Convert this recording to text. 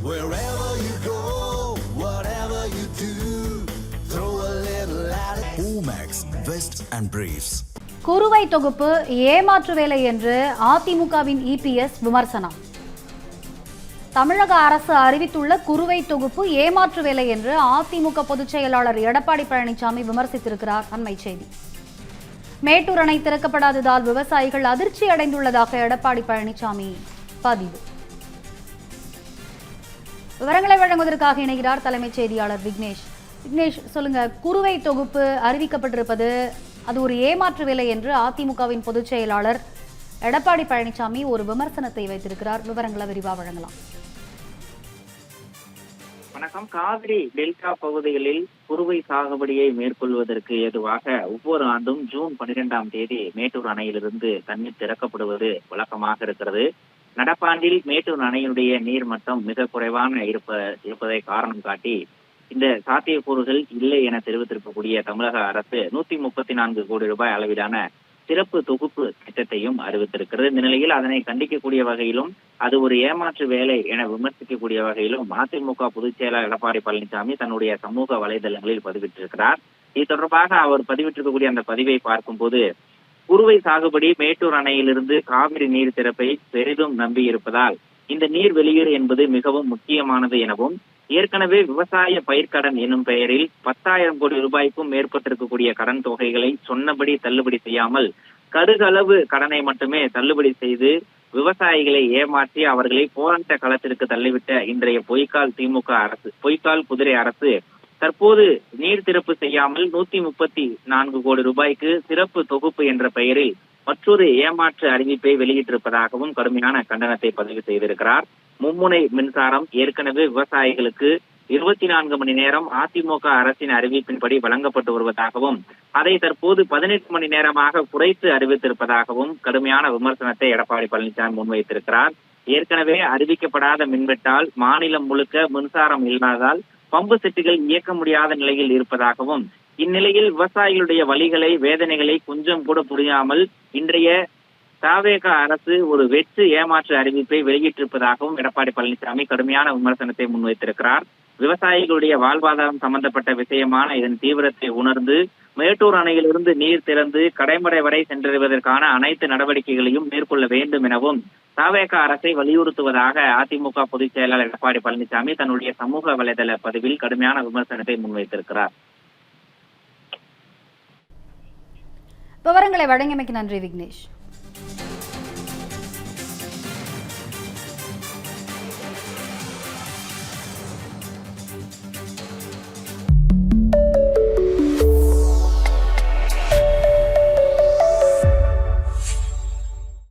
Wherever you go, whatever you do, throw a little at it. Omax, Vest and Briefs. குறுவை தொகுப்பு ஏமாற்று வேலை என்று அதிமுகவின் இபிஎஸ் விமர்சனம். தமிழக அரசு அறிவித்துள்ள குறுவை தொகுப்பு ஏமாற்று வேலை என்று அதிமுக பொதுச் செயலாளர் எடப்பாடி பழனிசாமி விமர்சித்திருக்கிறார். அண்மை செய்தி. மேட்டூர் அணை திறக்கப்படாததால் விவசாயிகள் அதிர்ச்சி அடைந்துள்ளதாக எடப்பாடி பழனிசாமி பதிவு. விவரங்களை வழங்குவதற்காக இணைகிறார் தலைமைச் செய்தியாளர் விக்னேஷ். விக்னேஷ், சொல்லுங்க, குறுவை தொகுப்பு அறிவிக்கப்பட்டிருப்பது அது ஒரு ஏமாற்று வேலை என்று அதிமுகவின் பொதுச் செயலாளர் எடப்பாடி பழனிசாமி ஒரு விமர்சனத்தை வைத்திருக்கிறார். விவரங்களை விரிவாக வழங்கலாம். வணக்கம். காவிரி டெல்டா பகுதிகளில் குறுவை சாகுபடியை மேற்கொள்வதற்கு ஏதுவாக ஒவ்வொரு ஆண்டும் ஜூன் 12ஆம் தேதி மேட்டூர் அணையிலிருந்து தண்ணீர் திறக்கப்படுவது வழக்கமாக இருக்கிறது. நடப்பாண்டில் மேட்டூர் அணையினுடைய நீர்மட்டம் மிக குறைவான இருப்பதை காரணம் காட்டி இந்த சாத்தியக்கூறுகள் இல்லை என தெரிவித்திருக்கக்கூடிய தமிழக அரசு 134 கோடி ரூபாய் அளவிலான சிறப்பு தொகுப்பு திட்டத்தையும் அறிவித்திருக்கிறது. இந்த நிலையில் அதனை கண்டிக்கக்கூடிய வகையிலும் அது ஒரு ஏமாற்று வேலை என விமர்சிக்கக்கூடிய வகையிலும் அதிமுக பொதுச் செயலாளர் எடப்பாடி பழனிசாமி தன்னுடைய சமூக வலைதளங்களில் பதிவிட்டிருக்கிறார். இது தொடர்பாக அவர் பதிவிட்டிருக்கக்கூடிய அந்த பதிவை பார்க்கும்போது, குறுவை சாகுபடி மேட்டூர் அணையிலிருந்து காவிரி நீர் திறப்பை பெரிதும் நம்பி இருப்பதால் இந்த நீர் வெளியீடு என்பது மிகவும் முக்கியமானது எனவும், ஏற்கனவே விவசாய பயிர்க்கடன் எனும் பெயரில் 10,000 கோடி ரூபாய்க்கும் மேற்பட்டிருக்கக்கூடிய கடன் தொகைகளை சொன்னபடி தள்ளுபடி செய்யாமல் கடுகளவு கடனை மட்டுமே தள்ளுபடி செய்து விவசாயிகளை ஏமாற்றி அவர்களை போராட்ட களத்திற்கு தள்ளிவிட்ட இன்றைய பொய்க்கால் குதிரை அரசு தற்போது நீர் திறப்பு செய்யாமல் 134 கோடி ரூபாய்க்கு சிறப்பு தொகுப்பு என்ற பெயரில் மற்றொரு ஏமாற்று அறிவிப்பை வெளியிட்டிருப்பதாகவும் கடுமையான கண்டனத்தை பதிவு செய்திருக்கிறார். மும்முனை மின்சாரம் ஏற்கனவே விவசாயிகளுக்கு 24 மணி நேரம் அதிமுக அரசின் அறிவிப்பின்படி வழங்கப்பட்டு வருவதாகவும், அதை தற்போது 18 மணி நேரமாக குறைத்து அறிவித்திருப்பதாகவும் கடுமையான விமர்சனத்தை எடப்பாடி பழனிசாமி முன்வைத்திருக்கிறார். ஏற்கனவே அறிவிக்கப்படாத மின்வெட்டால் மாநிலம் முழுக்க மின்சாரம் இல்லாததால் பம்பு செட்டுகள் இயக்க முடியாத நிலையில் இருப்பதாகவும், இந்நிலையில் விவசாயிகளுடைய வலிகளை வேதனைகளை கொஞ்சம் கூட புரியாமல் இன்றைய தவேக அரசு ஒரு வெற்று ஏமாற்று அறிவிப்பை வெளியிட்டிருப்பதாகவும் எடப்பாடி பழனிசாமி கடுமையான விமர்சனத்தை முன்வைத்திருக்கிறார். விவசாயிகளுடைய வாழ்வாதாரம் சம்பந்தப்பட்ட விஷயமான இதன் தீவிரத்தை உணர்ந்து மேட்டூர் அணையிலிருந்து நீர் திறந்து கடைமடை வரை சென்றடைவதற்கான அனைத்து நடவடிக்கைகளையும் மேற்கொள்ள வேண்டும் எனவும் தவேக அரசை வலியுறுத்துவதாக அதிமுக பொதுச் செயலாளர் எடப்பாடி பழனிசாமி தன்னுடைய சமூக வலைதள பதிவில் கடுமையான விமர்சனத்தை முன்வைத்திருக்கிறார். விவரங்களை வழங்கியமைக்கு நன்றி விக்னேஷ்.